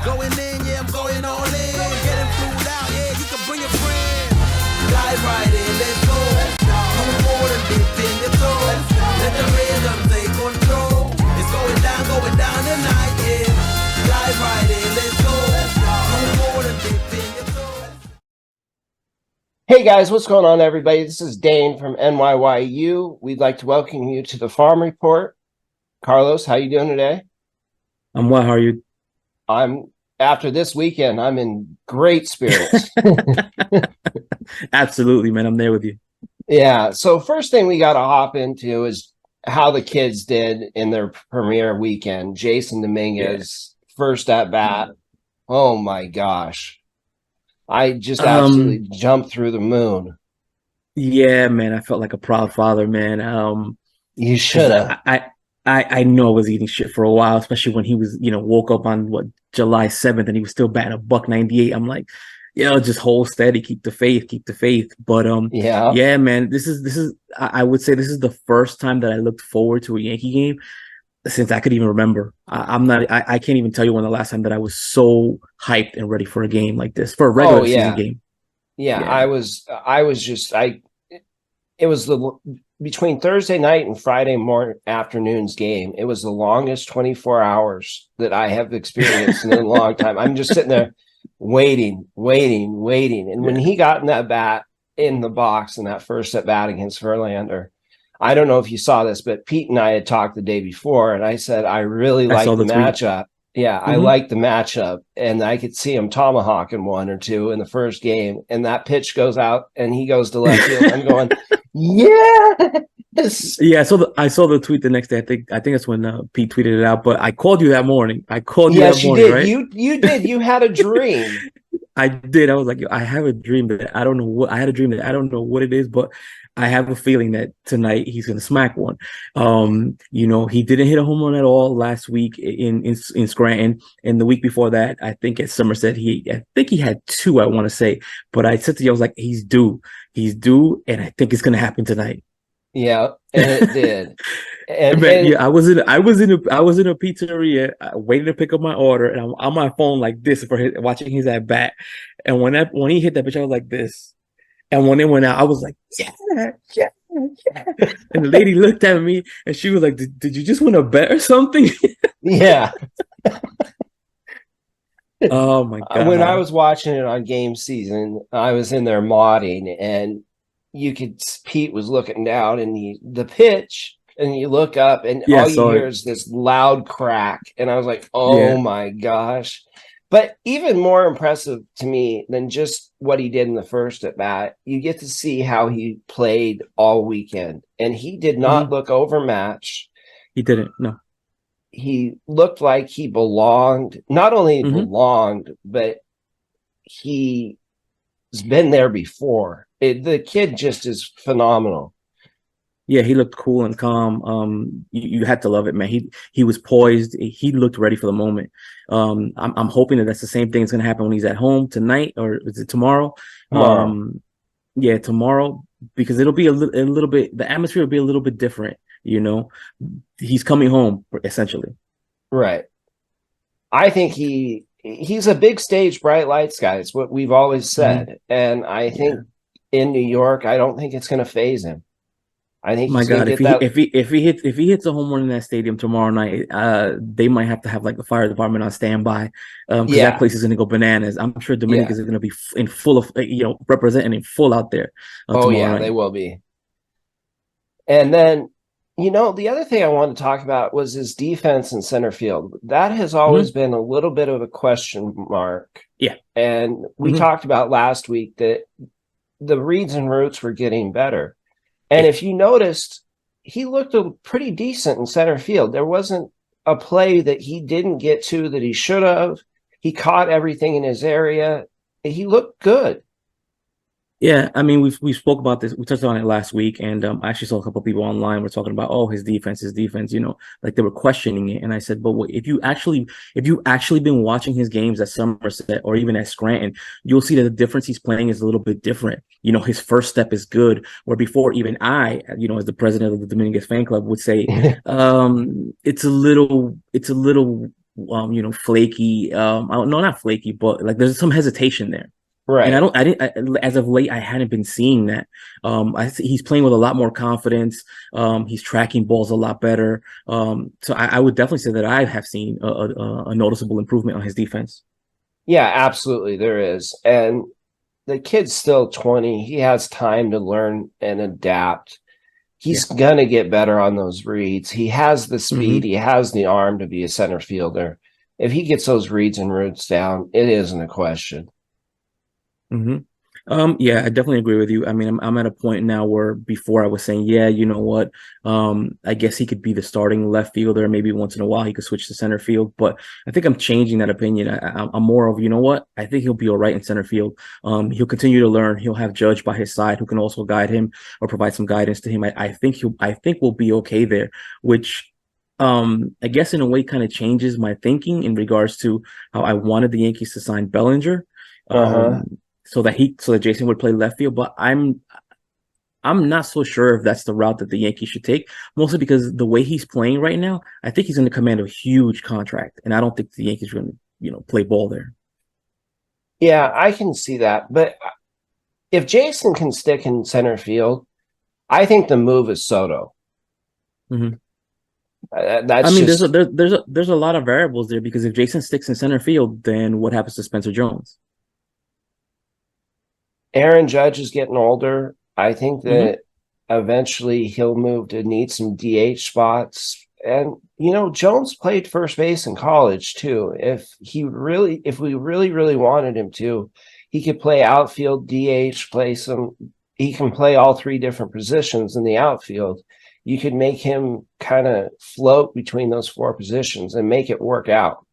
Going in, yeah, I'm going all in. Getting flew out, yeah, you can bring a friend. Dive right in, let's go. Move forward and dip in your toes. Let the rhythm take control. It's going down tonight, yeah. Dive right in, let's go. Move forward and dip in your toes. Hey guys, what's going on, everybody? This is Dayne from NYYU. We'd like to welcome you to the Farm Report. Carlos, how you doing today? I'm well. How are you? After this weekend, I'm in great spirits. Absolutely, man. I'm there with you. Yeah. So first thing we got to hop into is how the kids did in their premiere weekend. Jasson Dominguez, first at bat. Oh my gosh. I just absolutely jumped through the moon. Yeah, man. I felt like a proud father, man. You should have. I know I was eating shit for a while, especially when he was, woke up on July 7th and he was still batting a buck 98. I'm like, just hold steady, keep the faith. But yeah, man, this is I would say this is the first time that I looked forward to a Yankee game since I could even remember. I can't even tell you when the last time that I was so hyped and ready for a game like this, for a regular season game. Yeah, I was just it was between Thursday night and Friday afternoon's game. It was the longest 24 hours that I have experienced in a long time. I'm just sitting there waiting. And when he got in that bat in the box in that first at bat against Verlander, I don't know if you saw this, but Pete and I had talked the day before, and I said, I really like the matchup. Yeah, I like the matchup, and I could see him tomahawking one or two in the first game, and that pitch goes out, and he goes to left field. I'm going, yes. Yeah, I saw the tweet the next day. I think that's when Pete tweeted it out. But I called you that morning. I called you that morning, did. Right? You did. You had a dream. I did. I was like, I have a dream that I don't know what. I had a dream that I don't know what it is, but I have a feeling that tonight he's going to smack one. He didn't hit a home run at all last week in Scranton, and the week before that, I think at Somerset, I think he had two. I want to say, but I said to you, I was like, he's due, and I think it's going to happen tonight. Yeah, and it did. I was in a pizzeria waiting to pick up my order, and I'm on my phone like this watching his at bat. And when he hit that pitch, I was like this. And when it went out, I was like, yeah. And the lady looked at me and she was like, did you just win a bet or something? Yeah. Oh my God. When I was watching it on game season, I was in there modding, and Pete was looking down, and the pitch, and you look up, and all you hear is this loud crack. And I was like, oh my gosh. But even more impressive to me than just what he did in the first at bat, you get to see how he played all weekend. And he did not look overmatched. He didn't, no. He looked like he belonged. Not only belonged, but he's been there before. The kid just is phenomenal. Yeah, he looked cool and calm. You had to love it, man. He was poised. He looked ready for the moment. I'm hoping that's the same thing is going to happen when he's at home tonight, or is it tomorrow? Yeah, tomorrow, because it'll be a little bit. The atmosphere will be a little bit different. He's coming home essentially. Right. I think he's a big stage, bright lights guy. It's what we've always said, and I think in New York, I don't think it's going to faze him. I think my God, if he hits a home run in that stadium tomorrow night, they might have to have like the fire department on standby, because that place is going to go bananas. I'm sure Dominguez is going to be in full of representing in full out there. Night. They will be. And then the other thing I wanted to talk about was his defense in center field. That has always been a little bit of a question mark. Yeah, and we talked about last week that the reads and roots were getting better. And if you noticed, he looked pretty decent in center field. There wasn't a play that he didn't get to that he should have. He caught everything in his area. He looked good. Yeah, I mean, we spoke about this. We touched on it last week, and I actually saw a couple of people online were talking about, his defense, like they were questioning it. And I said, but if you actually been watching his games at Somerset or even at Scranton, you'll see that the difference he's playing is a little bit different. His first step is good, where before even I, as the president of the Dominguez fan club would say, it's a little flaky. No, not flaky, but like there's some hesitation there. Right. And as of late, I hadn't been seeing that. He's playing with a lot more confidence. He's tracking balls a lot better. So I would definitely say that I have seen a noticeable improvement on his defense. Yeah, absolutely. There is. And the kid's still 20. He has time to learn and adapt. He's going to get better on those reads. He has the speed. He has the arm to be a center fielder. If he gets those reads and roots down, it isn't a question. Yeah, I definitely agree with you. I mean, I'm at a point now where before I was saying, yeah, you know what? I guess he could be the starting left fielder. Maybe once in a while he could switch to center field. But I think I'm changing that opinion. I'm more of, you know what? I think he'll be all right in center field. He'll continue to learn. He'll have Judge by his side who can also guide him or provide some guidance to him. I think we'll be okay there, which I guess in a way kind of changes my thinking in regards to how I wanted the Yankees to sign Bellinger. So that Jasson would play left field, but I'm not so sure if that's the route that the Yankees should take, mostly because the way he's playing right now, I think he's going to command a huge contract, and I don't think the Yankees are going to, play ball there. Yeah, I can see that, but if Jasson can stick in center field, I think the move is Soto. There's a lot of variables there because if Jasson sticks in center field, then what happens to Spencer Jones? Aaron Judge is getting older. I think that eventually he'll move to need some DH spots. And, Jones played first base in college too. If we really wanted him to, he could play outfield, DH, he can play all three different positions in the outfield. You could make him kind of float between those four positions and make it work out.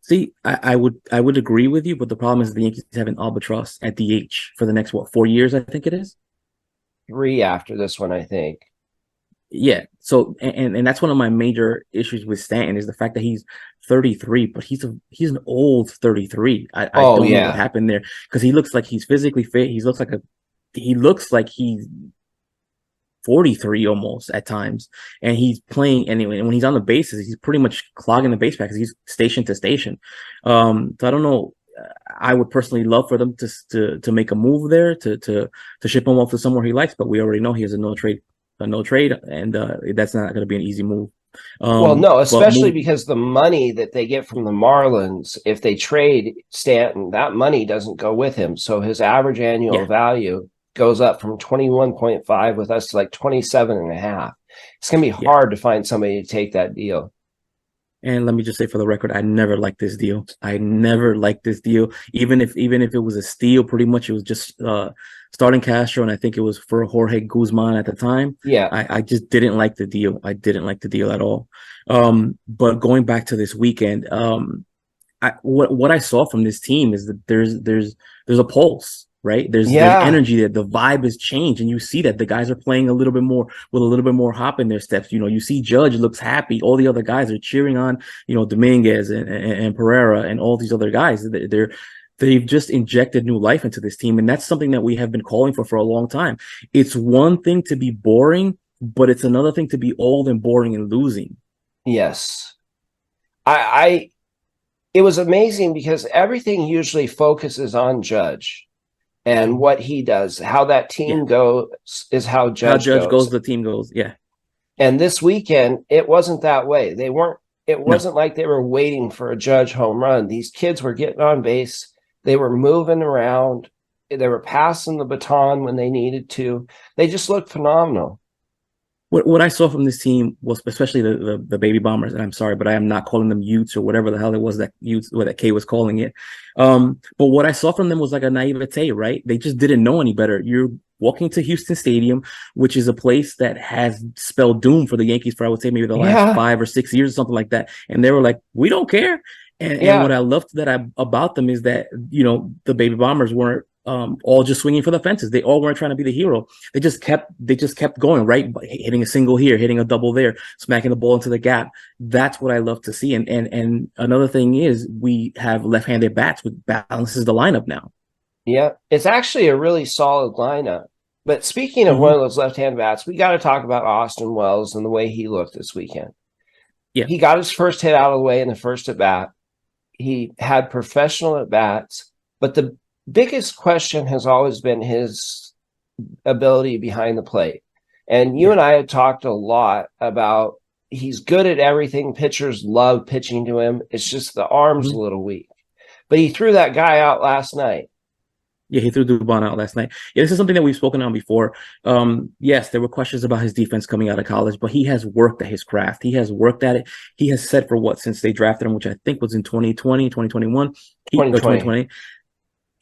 See, I would agree with you, but the problem is the Yankees have an albatross at DH for the next 4 years, I think it is. 3 after this one, I think. Yeah. So and that's one of my major issues with Stanton is the fact that he's 33, but he's an old 33. I don't know what happened there because he looks like he's physically fit. He looks like he's 43 almost at times, and he's playing anyway. And when he's on the bases, he's pretty much clogging the base path because he's station to station. So I don't know. I would personally love for them to make a move there to ship him off to somewhere he likes, but we already know he has a no trade, and that's not going to be an easy move. Well, no, especially because the money that they get from the Marlins, if they trade Stanton, that money doesn't go with him. So his average annual value goes up from 21.5 with us to like 27.5. It's going to be hard to find somebody to take that deal. And let me just say for the record, I never liked this deal. Even if it was a steal, pretty much it was just starting Castro, and I think it was for Jorge Guzman at the time. Yeah. I just didn't like the deal. I didn't like the deal at all. But going back to this weekend, what I saw from this team is that there's a pulse. Right, there's energy that the vibe has changed, and you see that the guys are playing a little bit more with a little bit more hop in their steps. You see Judge looks happy. All the other guys are cheering on, Dominguez and Pereira and all these other guys. They've just injected new life into this team, and that's something that we have been calling for a long time. It's one thing to be boring, but it's another thing to be old and boring and losing. Yes, it was amazing because everything usually focuses on Judge. And what he does, how that team goes is how Judge goes. The team goes, yeah. And this weekend, it wasn't that way. It wasn't like they were waiting for a Judge home run. These kids were getting on base. They were moving around. They were passing the baton when they needed to. They just looked phenomenal. What I saw from this team was especially the baby bombers, and I'm sorry, but I am not calling them Utes or whatever the hell it was that Utes or that K was calling it. But what I saw from them was like a naivete, right? They just didn't know any better. You're walking to Houston Stadium, which is a place that has spelled doom for the Yankees for I would say maybe the last 5 or 6 years or something like that. And they were like, we don't care. And what I loved about them is that the baby bombers weren't all just swinging for the fences. They all weren't trying to be the hero. They just kept going, right? Hitting a single here, hitting a double there, smacking the ball into the gap. That's what I love to see. And another thing is we have left-handed bats, which balances the lineup now. Yeah, it's actually a really solid lineup. But speaking of one of those left-hand bats, we got to talk about Austin Wells and the way he looked this weekend. Yeah. He got his first hit out of the way in the first at bat. He had professional at bats, but the biggest question has always been his ability behind the plate. And you and I had talked a lot about he's good at everything. Pitchers love pitching to him. It's just the arm's a little weak. But he threw that guy out last night. Yeah, he threw Dubon out last night. Yeah, this is something that we've spoken on before. Yes, there were questions about his defense coming out of college, but he has worked at his craft. He has worked at it. He has said for since they drafted him, which I think was in 2020, 2021, 2020.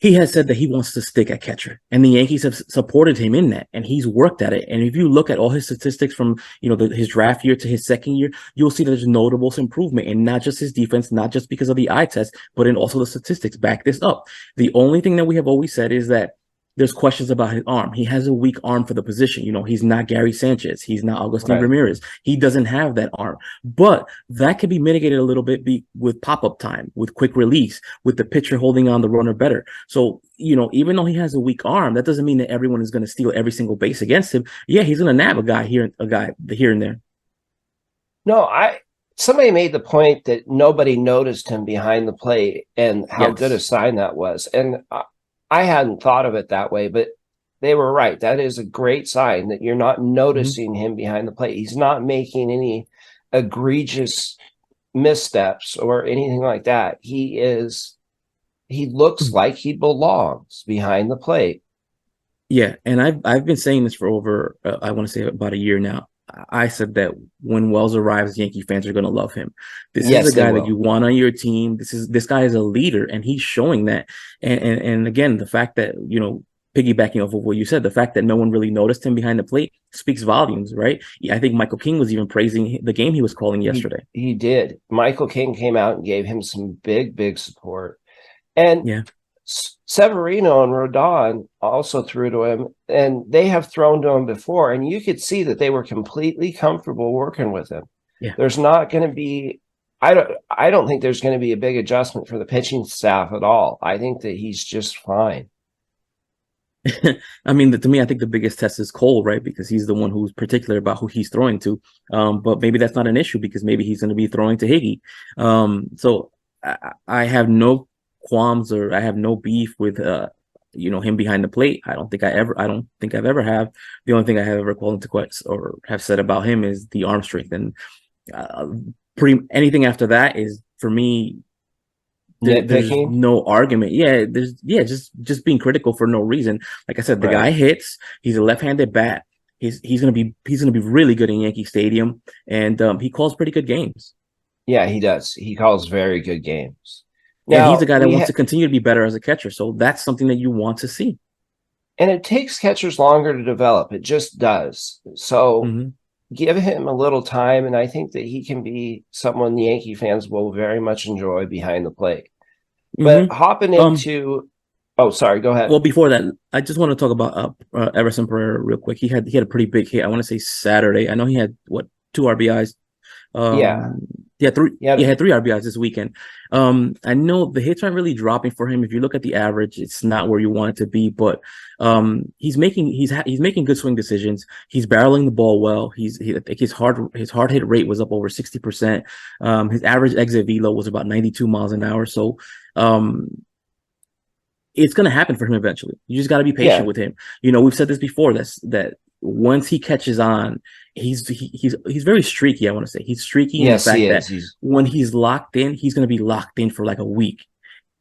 He has said that he wants to stick at catcher, and the Yankees have supported him in that, and he's worked at it. And if you look at all his statistics from his draft year to his second year, you'll see that there's notable improvement in not just his defense, not just because of the eye test, but in also the statistics back this up. The only thing that we have always said is that there's questions about his arm. He has a weak arm for the position. He's not Gary Sanchez. He's not Agustin Ramirez. He doesn't have that arm. But that could be mitigated a little bit with pop-up time, with quick release, with the pitcher holding on the runner better. So, even though he has a weak arm, that doesn't mean that everyone is going to steal every single base against him. Yeah, he's going to nab a guy here and there. No, somebody made the point that nobody noticed him behind the plate and how good a sign that was. And I hadn't thought of it that way, but they were right. That is a great sign that you're not noticing him behind the plate. He's not making any egregious missteps or anything like that. He looks like he belongs behind the plate. Yeah, and I've been saying this for over, I want to say about a year now. I said that when Wells arrives, Yankee fans are going to love him. This is a guy that you want on your team. This guy is a leader, and he's showing that. And again, the fact that, piggybacking off of what you said, the fact that no one really noticed him behind the plate speaks volumes, right? Yeah, I think Michael King was even praising the game he was calling yesterday. He did. Michael King came out and gave him some big support. And Severino and Rodon also threw to him, and they have thrown to him before, and you could see that they were completely comfortable working with him. Yeah. There's not going to be I don't think there's going to be a big adjustment for the pitching staff at all. I think that he's just fine. I mean, to me, I think the biggest test is Cole, right? Because he's the one who's particular about who he's throwing to. But maybe that's not an issue because maybe he's going to be throwing to Higgy. So I have no qualms or I have no beef with him behind the plate. I don't think I've ever have. The only thing I have ever called into question or have said about him is the arm strength, and anything after that is for me. There's no argument. Just being critical for no reason. Like I said, the guy hits. He's a left-handed bat. He's gonna be really good in Yankee Stadium, and he calls pretty good games. Yeah, he does. He calls very good games. Now, he's a guy that wants to continue to be better as a catcher, so that's something that you want to see. And it takes catchers longer to develop. It just does. So give him a little time, and I think that he can be someone the Yankee fans will very much enjoy behind the plate. But hopping into go ahead. Well, before that, I just want to talk about Everson Pereira real quick. He had a pretty big hit. I want to say Saturday. I know he had 2 RBIs. He had 3 RBIs this weekend. I know the hits aren't really dropping for him. If you look at the average, it's not where you want it to be, but he's making good swing decisions. He's barreling the ball well. I think his hard hit rate was up over 60%. His average exit velo was about 92 miles an hour. So it's going to happen for him eventually. You just got to be patient with him. We've said this before, that once he catches on, he's very streaky. I want to say he's streaky in the fact that when he's locked in, he's going to be locked in for like a week,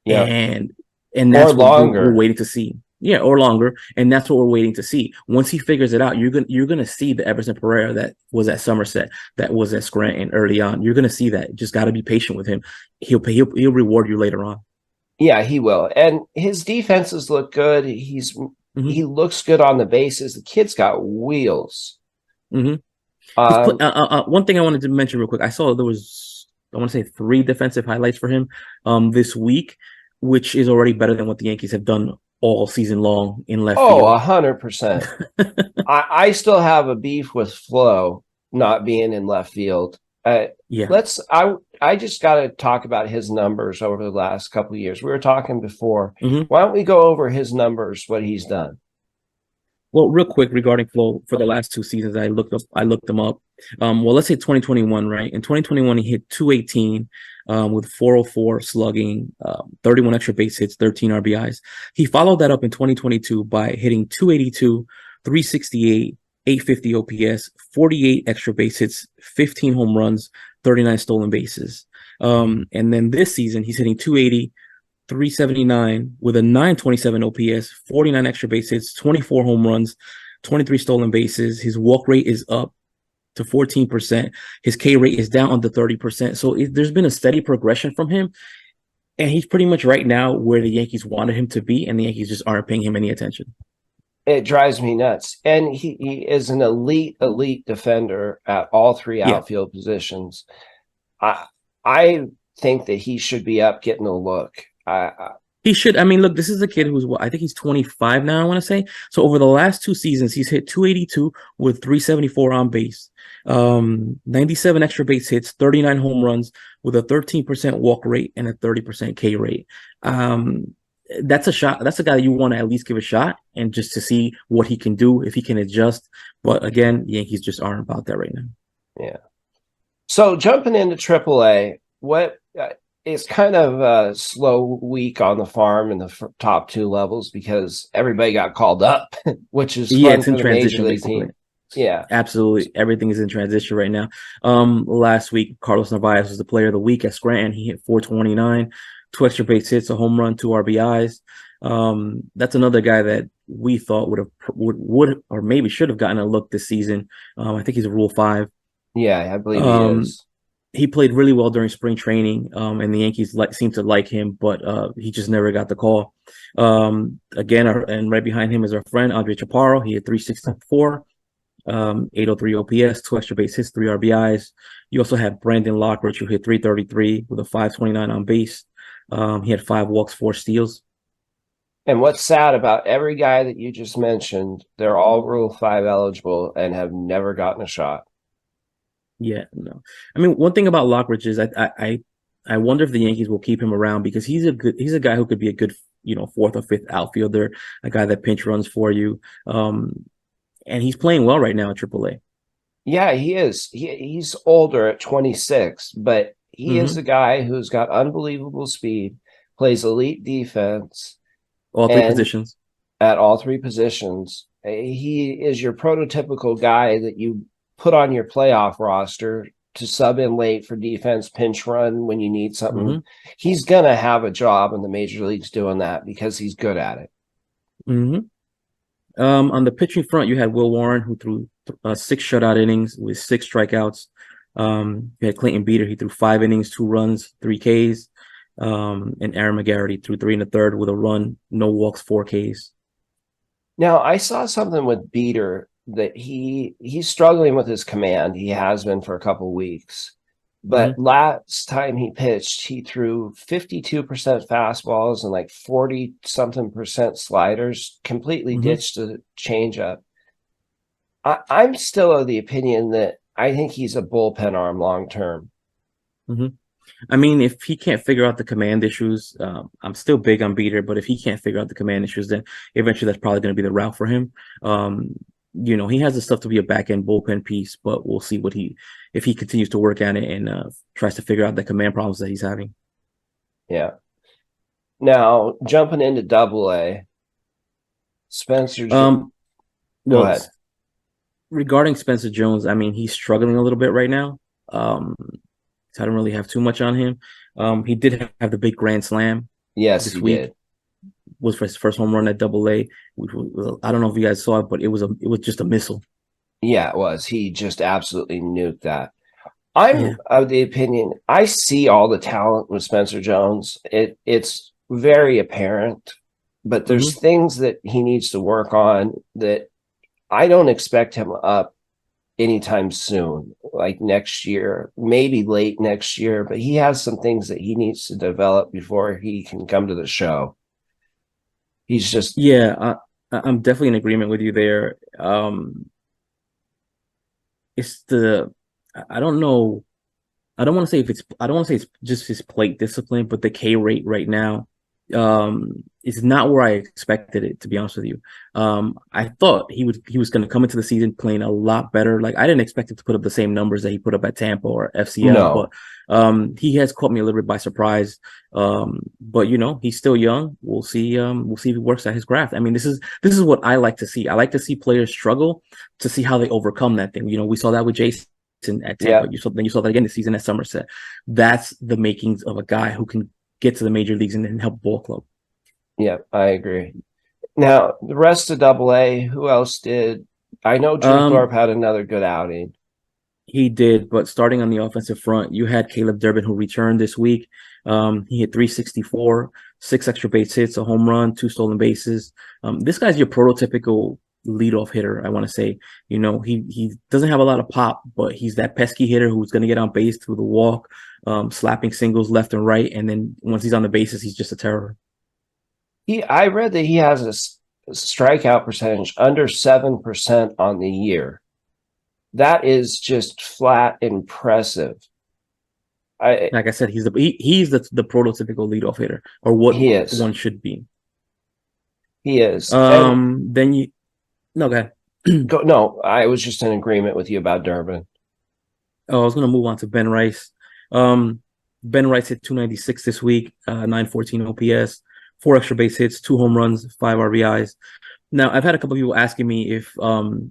and that's what we're waiting to see. Yeah, or longer, and that's what we're waiting to see. Once he figures it out, you're gonna see the Everson Pereira that was at Somerset, that was at Scranton early on. You're gonna see that. Just got to be patient with him. He'll reward you later on. Yeah, he will. And his defenses look good. He looks good on the bases. The kid's got wheels. One thing I wanted to mention real quick. I saw there was, I want to say 3 defensive highlights for him this week, which is already better than what the Yankees have done all season long in left field. 100%. I still have a beef with Flo not being in left field. I just got to talk about his numbers over the last couple of years. We were talking before. Why don't we go over his numbers, what he's done? Well, real quick regarding Flo, for the last 2 seasons, I looked them up. Well, let's say 2021, right? In 2021, he hit 218 with 404 slugging, 31 extra base hits, 13 RBIs. He followed that up in 2022 by hitting 282, 368, 850 OPS, 48 extra base hits, 15 home runs, 39 stolen bases. And then this season, he's hitting 280, 379 with a 927 OPS, 49 extra base hits, 24 home runs, 23 stolen bases. His walk rate is up to 14%. His K rate is down under 30%. So there's been a steady progression from him. And he's pretty much right now where the Yankees wanted him to be, and the Yankees just aren't paying him any attention. It drives me nuts. And he is an elite defender at all three outfield positions. I think that he should be up getting a look. He should. I mean, look, this is a kid who's I think he's 25 now, I want to say. So over the last 2 seasons, he's hit 282 with 374 on base, 97 extra base hits, 39 home runs with a 13% walk rate and a 30% K rate. That's a shot. That's a guy that you want to at least give a shot and just to see what he can do, if he can adjust. But again, the Yankees just aren't about that right now. Yeah. So jumping into AAA, what it's kind of a slow week on the farm in the top 2 levels because everybody got called up, which is fun it's in transition basically. Team. Yeah, absolutely. Everything is in transition right now. Last week, Carlos Narvaez was the player of the week at Scranton. He hit 429, 2 extra base hits, a home run, 2 RBIs. That's another guy that we thought would or maybe should have gotten a look this season. I think he's a Rule 5. Yeah, I believe he is. He played really well during spring training, and the Yankees seem to like him, but he just never got the call. Again, and right behind him is our friend Andre Chaparro. He had 364, 803 OPS, 2 extra base hits, 3 RBIs. You also have Brandon Lockridge, who hit 333 with a 529 on base. He had 5 walks, 4 steals. And what's sad about every guy that you just mentioned, they're all Rule 5 eligible and have never gotten a shot. Yeah, no. I mean, one thing about Lockridge is I wonder if the Yankees will keep him around because he's a guy who could be a good, 4th or 5th outfielder, a guy that pinch runs for you. And he's playing well right now at AAA. Yeah, he is. He's older at 26, but he is a guy who's got unbelievable speed, plays elite defense. All 3 positions. At all 3 positions. He is your prototypical guy that you put on your playoff roster to sub in late for defense, pinch run when you need something. He's going to have a job in the major leagues doing that because he's good at it. On the pitching front, you had Will Warren, who threw 6 shutout innings with 6 strikeouts. You had Clayton Beeter, he threw 5 innings, 2 runs, 3 Ks. And Aaron McGarity threw 3 1/3 with a run, no walks, 4 Ks. Now, I saw something with Beeter that he's struggling with his command. He has been for a couple weeks. But last time he pitched, he threw 52% fastballs and like 40-something% sliders, completely ditched the changeup. I'm still of the opinion that I think he's a bullpen arm long term. I mean, if he can't figure out the command issues, I'm still big on Beeter, but if he can't figure out the command issues, then eventually that's probably going to be the route for him. He has the stuff to be a back-end bullpen piece, but we'll see if he continues to work at it and tries to figure out the command problems that he's having. Yeah. Now, jumping into AA, Spencer Jones. Go ahead. Regarding Spencer Jones, I mean, he's struggling a little bit right now. So I don't really have too much on him. He did have the big grand slam. Yes, this he week. did. Was for his first home run at AA. I don't know if you guys saw it, but it was just a missile. Yeah, it was. He just absolutely nuked that. I'm of the opinion, I see all the talent with Spencer Jones. It's very apparent, but there's things that he needs to work on that I don't expect him up anytime soon, like next year, maybe late next year, but he has some things that he needs to develop before he can come to the show. He's just I'm definitely in agreement with you there. I don't know. I don't want to say it's just his plate discipline, but the K rate right now it's not where I expected it, to be honest with you. I thought he was going to come into the season playing a lot better. Like, I didn't expect him to put up the same numbers that he put up at Tampa or FCL, but he has caught me a little bit by surprise. But he's still young. We'll see. We'll see if he works at his craft. I mean, this is what I like to see. I like to see players struggle to see how they overcome that thing. We saw that with Jasson at Tampa. You saw that again this season at Somerset. That's the makings of a guy who can get to the major leagues and then help ball club. Yeah, I agree. Now, the rest of AA, who else did? I know Drew Thorpe had another good outing. He did, but starting on the offensive front, you had Caleb Durbin, who returned this week. He hit 364, 6 extra base hits, a home run, 2 stolen bases. This guy's your prototypical leadoff hitter, I want to say. He doesn't have a lot of pop, but he's that pesky hitter who's going to get on base through the walk, slapping singles left and right, and then once he's on the bases, he's just a terror. I read that he has a strikeout percentage under 7% on the year. That is just flat impressive. Like I said, he's the prototypical leadoff hitter, or what one should be. He is. Then you no, go ahead. No, I was just in agreement with you about Durbin. Oh, I was gonna move on to Ben Rice. Ben Rice hit 296 this week, 914 OPS. 4 extra base hits, 2 home runs, 5 RBIs. Now, I've had a couple of people asking me if the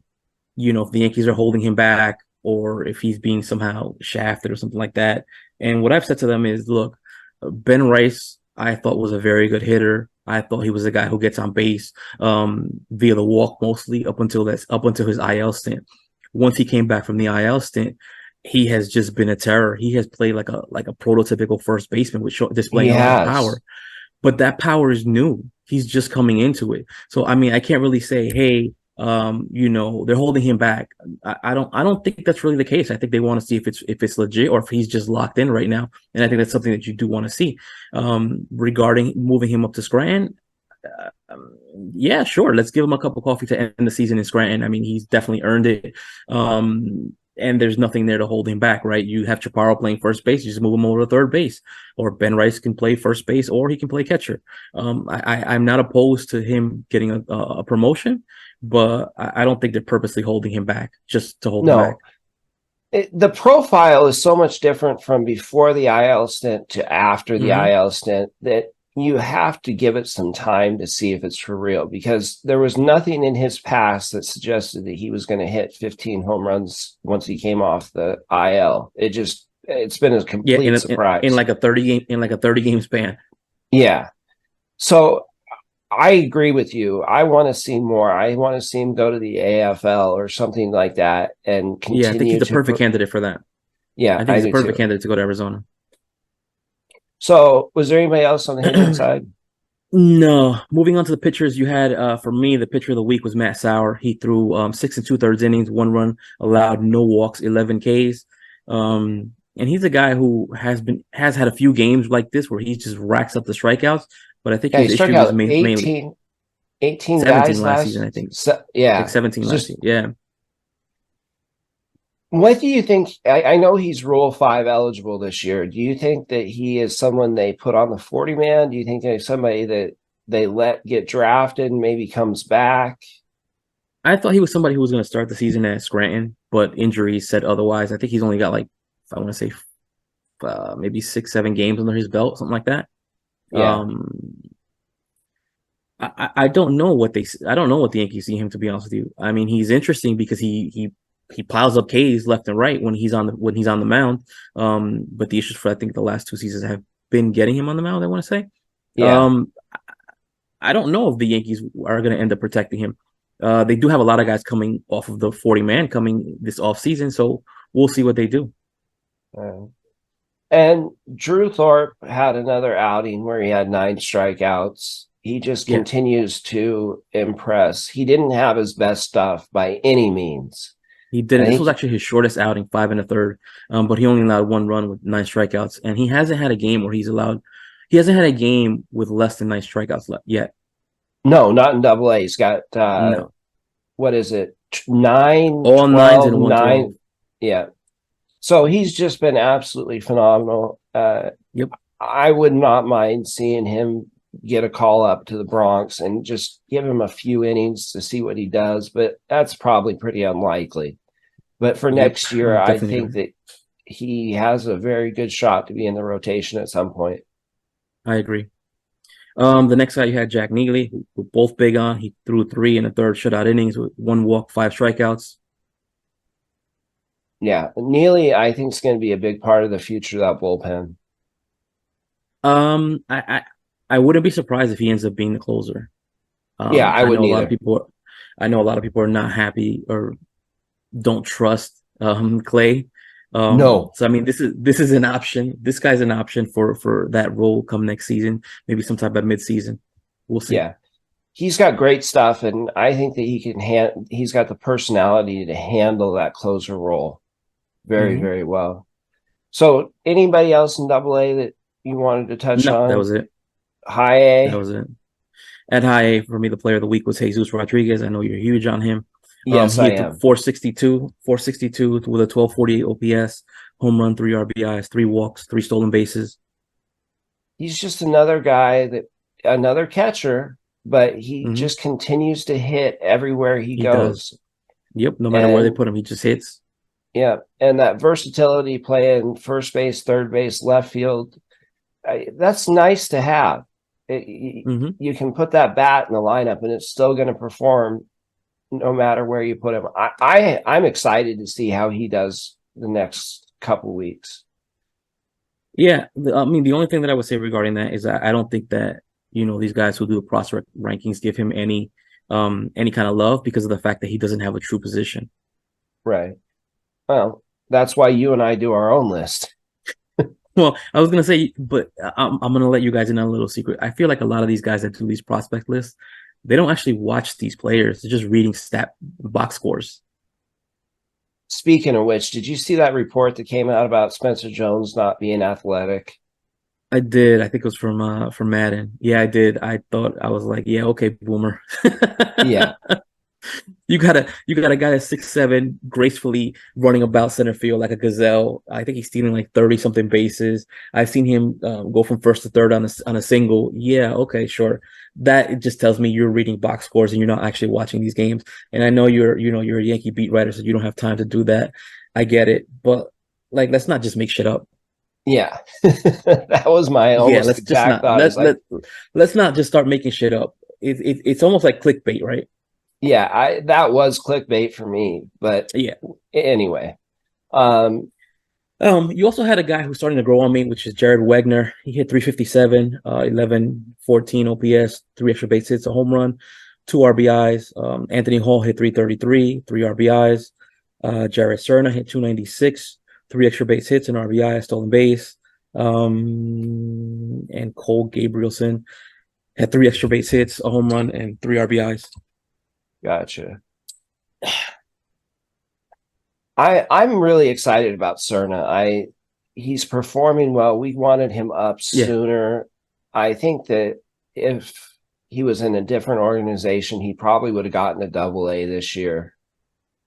Yankees are holding him back or if he's being somehow shafted or something like that. And what I've said to them is, look, Ben Rice, I thought was a very good hitter. I thought he was a guy who gets on base via the walk mostly up until his IL stint. Once he came back from the IL stint, he has just been a terror. He has played like a prototypical first baseman with displaying a lot of power. But that power is new. He's just coming into it. So, I mean, I can't really say, hey, they're holding him back. I don't think that's really the case. I think they want to see if it's legit or if he's just locked in right now. And I think that's something that you do want to see. Regarding moving him up to Scranton, yeah, sure. Let's give him a cup of coffee to end the season in Scranton. I mean, he's definitely earned it. And there's nothing there to hold him back, right? You have Chaparro playing first base, you just move him over to third base. Or Ben Rice can play first base, or he can play catcher. I'm not opposed to him getting a promotion, but I don't think they're purposely holding him back just to hold him back. The profile is so much different from before the IL stint to after the IL stint that you have to give it some time to see if it's for real, because there was nothing in his past that suggested that he was going to hit 15 home runs once he came off the IL. It's been a complete surprise in like a 30 game span. Yeah. So I agree with you. I want to see more. I want to see him go to the AFL or something like that and continue. Yeah, I think he's the perfect candidate for that. Yeah, I think he's the perfect candidate to go to Arizona. So, was there anybody else on the hitting side? No. Moving on to the pitchers, you had for me the pitcher of the week was Matt Sauer. He threw 6 2/3 innings, 1 run allowed, no walks, 11 Ks. And he's a guy who has had a few games like this where he just racks up the strikeouts. But I think his issue was mainly 18 17 guys last season. I think. Yeah, 17 last season. Yeah. What do you think? I know he's Rule 5 eligible this year. Do you think that he is someone they put on the 40-man? Do you think he's somebody that they let get drafted and maybe comes back? I thought he was somebody who was going to start the season at Scranton, but injuries said otherwise. I think he's only got I want to say maybe 6-7 games under his belt, something like that. Yeah. I don't know what the Yankees see him, to be honest with you. I mean, he's interesting because he piles up Ks left and right when he's on the mound. But the issues for I think the last 2 seasons have been getting him on the mound, I want to say. Yeah. I don't know if the Yankees are going to end up protecting him. They do have a lot of guys coming off of the 40-man coming this offseason, so we'll see what they do. And Drew Thorpe had another outing where he had 9 strikeouts. He just continues to impress. He didn't have his best stuff by any means. He didn't. This was actually his shortest outing, 5 1/3. But he only allowed 1 run with 9 strikeouts, and he hasn't had a game where he hasn't had a game with less than 9 strikeouts yet. No, not in AA. He's got what is it? 9, all 12, 9s and 1 9. Yeah. So he's just been absolutely phenomenal. Yep. I would not mind seeing him get a call up to the Bronx and just give him a few innings to see what he does, but that's probably pretty unlikely. But for next year, I think that he has a very good shot to be in the rotation at some point. I agree. The next guy you had Jack Neely, who we're both big on. He threw 3 in the third shutout innings with 1 walk, 5 strikeouts. Yeah, Neely, I think, is going to be a big part of the future of that bullpen. I wouldn't be surprised if he ends up being the closer. Yeah, I wouldn't either. I know a lot of people are not happy or don't trust Clay. No. So I mean, this is an option. This guy's an option for that role come next season, maybe sometime by midseason. We'll see. Yeah, he's got great stuff, and I think that he can he's got the personality to handle that closer role very, very well. So, anybody else in AA that you wanted to touch on? That was it. High A. That was it. At high A, for me, the player of the week was Jesus Rodriguez. I know you're huge on him. Yes, I am. 462 with a 1248 OPS, home run, 3 RBIs, 3 walks, 3 stolen bases. He's just another guy another catcher, but he just continues to hit everywhere he goes. Does. Yep, no matter where they put him, he just hits. Yeah, and that versatility playing first base, third base, left field, that's nice to have. You can put that bat in the lineup, and it's still going to perform no matter where you put him. I'm excited to see how he does the next couple weeks. Yeah, I mean, the only thing that I would say regarding that is I don't think that, these guys who do the prospect rankings give him any kind of love because of the fact that he doesn't have a true position. Right. Well, that's why you and I do our own list. Well, I was going to say, but I'm going to let you guys in on a little secret. I feel like a lot of these guys that do these prospect lists, they don't actually watch these players. They're just reading stat box scores. Speaking of which, did you see that report that came out about Spencer Jones not being athletic? I did. I think it was from Madden. Yeah, I did. I was like, yeah, okay, boomer. Yeah. You got a guy that's 6'7", gracefully running about center field like a gazelle. I think he's stealing like 30-something bases. I've seen him go from first to third on a single. Yeah, okay, sure. That just tells me you're reading box scores and you're not actually watching these games. And I know you're a Yankee beat writer, so you don't have time to do that. I get it, but like, let's not just make shit up. Yeah, that was my almost exact thought. Let's not just start making shit up. It's almost like clickbait, right? Yeah, that was clickbait for me, but yeah. Anyway, you also had a guy who's starting to grow on me, which is Jared Wegner. He hit 357, 1114 OPS, 3 extra base hits, a home run, 2 RBIs. Anthony Hall hit 333, 3 RBIs. Jared Cerna hit 296, 3 extra base hits, an RBI, a stolen base. And Cole Gabrielson had 3 extra base hits, a home run, and 3 RBIs. Gotcha. I'm really excited about Cerna. He's performing well. We wanted him up sooner. I think that if he was in a different organization, he probably would have gotten a AA this year.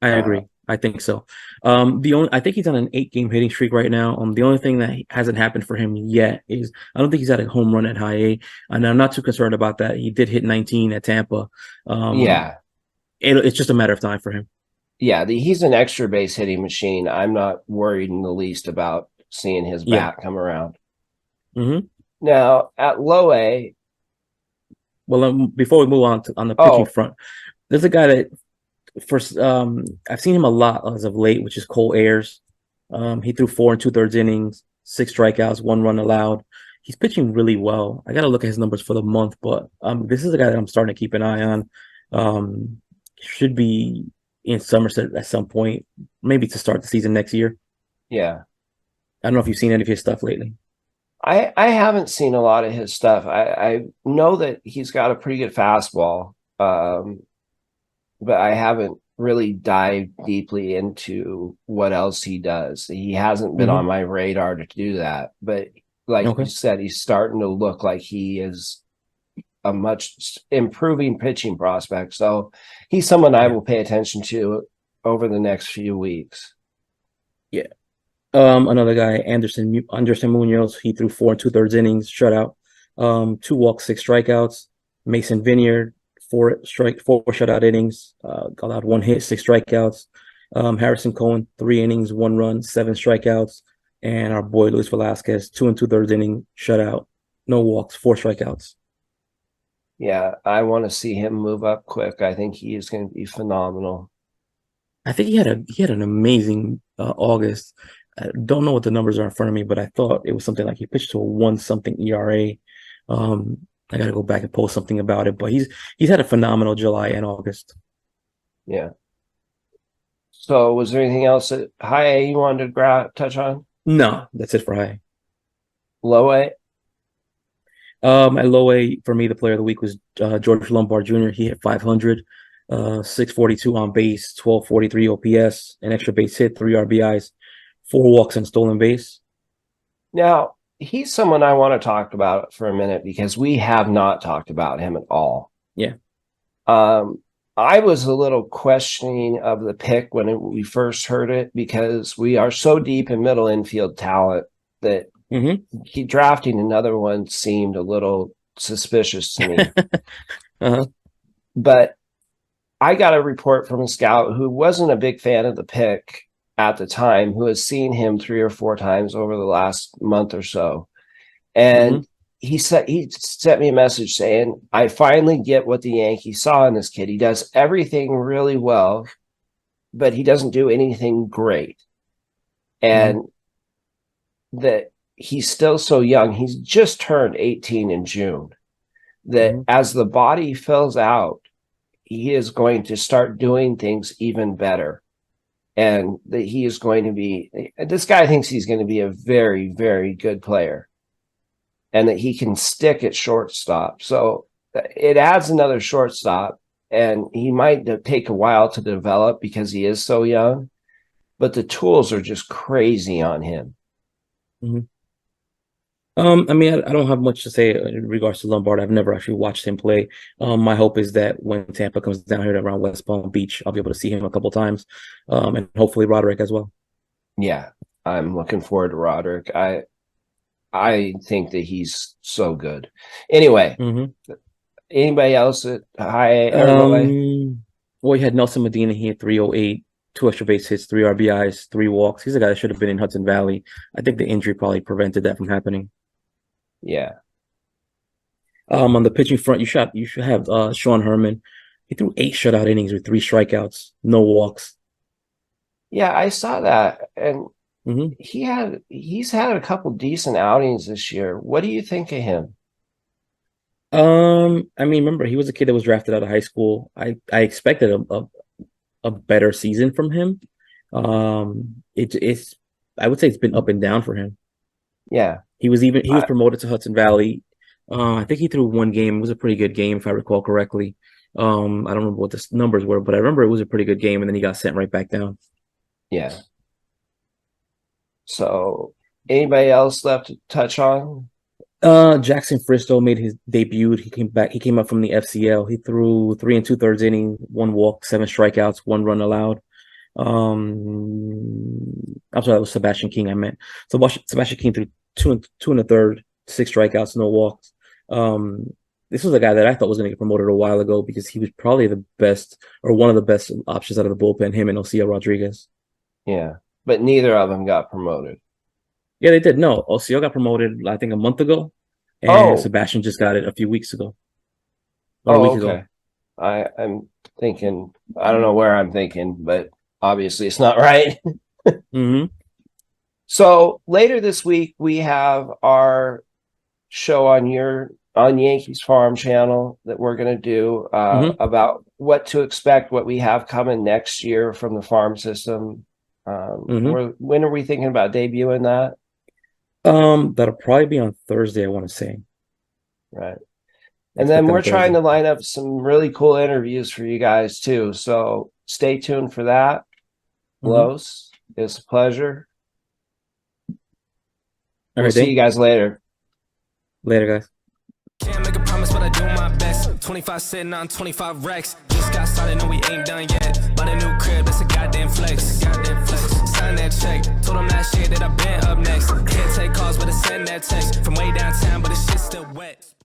I agree. I think so. I think he's on an 8-game hitting streak right now. The only thing that hasn't happened for him yet is I don't think he's had a home run at high A, and I'm not too concerned about that. He did hit 19 at Tampa. It's just a matter of time for him. Yeah, he's an extra base hitting machine. I'm not worried in the least about seeing his bat come around. Now, at low A. Well, before we move on the pitching front, there's a guy that first I've seen him a lot as of late, which is Cole Ayers. He threw 4 2/3 innings, 6 strikeouts, 1 run allowed. He's pitching really well. I got to look at his numbers for the month, but this is a guy that I'm starting to keep an eye on. Should be in Somerset at some point, maybe to start the season next year. Yeah. I don't know if you've seen any of his stuff lately. I haven't seen a lot of his stuff. I know that he's got a pretty good fastball, but I haven't really dived deeply into what else he does. He hasn't been on my radar to do that. But like you said, he's starting to look like he is a much improving pitching prospect. So he's someone I will pay attention to over the next few weeks. Yeah. Another guy, Anderson Munoz, he threw 4 2/3 innings, shutout, 2 walks, 6 strikeouts. Mason Vineyard, 4 shutout innings, allowed 1 hit, 6 strikeouts. Harrison Cohen, 3 innings, 1 run, 7 strikeouts. And our boy Luis Velasquez, 2 2/3 inning, shutout, no walks, 4 strikeouts. Yeah, I want to see him move up quick. I think he is going to be phenomenal. I think he had an amazing August. I don't know what the numbers are in front of me, but I thought it was something like he pitched to a 1-something ERA. I got to go back and post something about it, but he's had a phenomenal July and August. Yeah. So, was there anything else at high A you wanted to touch on? No, that's it for high. Low A? At low A, for me, the player of the week was George Lombard Jr. He hit 500, 642 on base, 1243 OPS, an extra base hit, 3 RBIs, 4 walks and stolen base. Now, he's someone I want to talk about for a minute because we have not talked about him at all. Yeah. I was a little questioning of the pick when we first heard it because we are so deep in middle infield talent that drafting another one seemed a little suspicious to me. But I got a report from a scout who wasn't a big fan of the pick at the time, who has seen him 3 or 4 times over the last month or so. And he sent me a message saying, I finally get what the Yankees saw in this kid. He does everything really well, but he doesn't do anything great. And that he's still so young. He's just turned 18 in June. That as the body fills out, he is going to start doing things even better. And that he is going to be, this guy thinks he's going to be a very, very good player. And that he can stick at shortstop. So it adds another shortstop. And he might take a while to develop because he is so young. But the tools are just crazy on him. I mean, I don't have much to say in regards to Lombard. I've never actually watched him play. My hope is that when Tampa comes down here around West Palm Beach, I'll be able to see him a couple times, and hopefully Roderick as well. Yeah, I'm looking forward to Roderick. I think that he's so good. Anyway, anybody else at high A? Well, you had Nelson Medina. He had 308, 2 extra base hits, 3 RBIs, 3 walks. He's a guy that should have been in Hudson Valley. I think the injury probably prevented that from happening. Yeah. On the pitching front, you should have Sean Herman. He threw 8 shutout innings with 3 strikeouts, no walks. Yeah, I saw that, and he's had a couple decent outings this year. What do you think of him? I mean, remember, he was a kid that was drafted out of high school. I expected a better season from him. It's I would say it's been up and down for him. Yeah. He was promoted to Hudson Valley. I think he threw 1 game. It was a pretty good game, if I recall correctly. I don't remember what the numbers were, but I remember it was a pretty good game, and then he got sent right back down. Yeah. So, anybody else left to touch on? Jackson Fristow made his debut. He came back. He came up from the FCL. He threw 3 2/3 inning, 1 walk, 7 strikeouts, 1 run allowed. I'm sorry, that was Sebastian King I meant. So Sebastian King threw 2 1/3, 6 strikeouts, no walks. This was a guy that I thought was going to get promoted a while ago because he was probably the best or one of the best options out of the bullpen, him and Osea Rodriguez. Yeah, but neither of them got promoted. Yeah, they did. No, Osea got promoted, I think, a month ago, and Sebastian just got it a few weeks ago. A week ago. I'm thinking, I don't know where I'm thinking, but obviously it's not right. So later this week, we have our show on Yankees Farm channel that we're going to do about what to expect, what we have coming next year from the farm system. When are we thinking about debuting that? That'll probably be on Thursday, I want to say. Right. And then we're trying to line up some really cool interviews for you guys too. So stay tuned for that. Los, it's a pleasure. We'll see you guys later. Later, guys. promise, but I do my best. 25 sitting on 25 racks. Just got started, no, we ain't done yet. Bought a new crib, that's a goddamn flex. Sign that check. Told them last year that I been up next. Can't take calls, but I send that text. From way downtown, but the shit's still wet.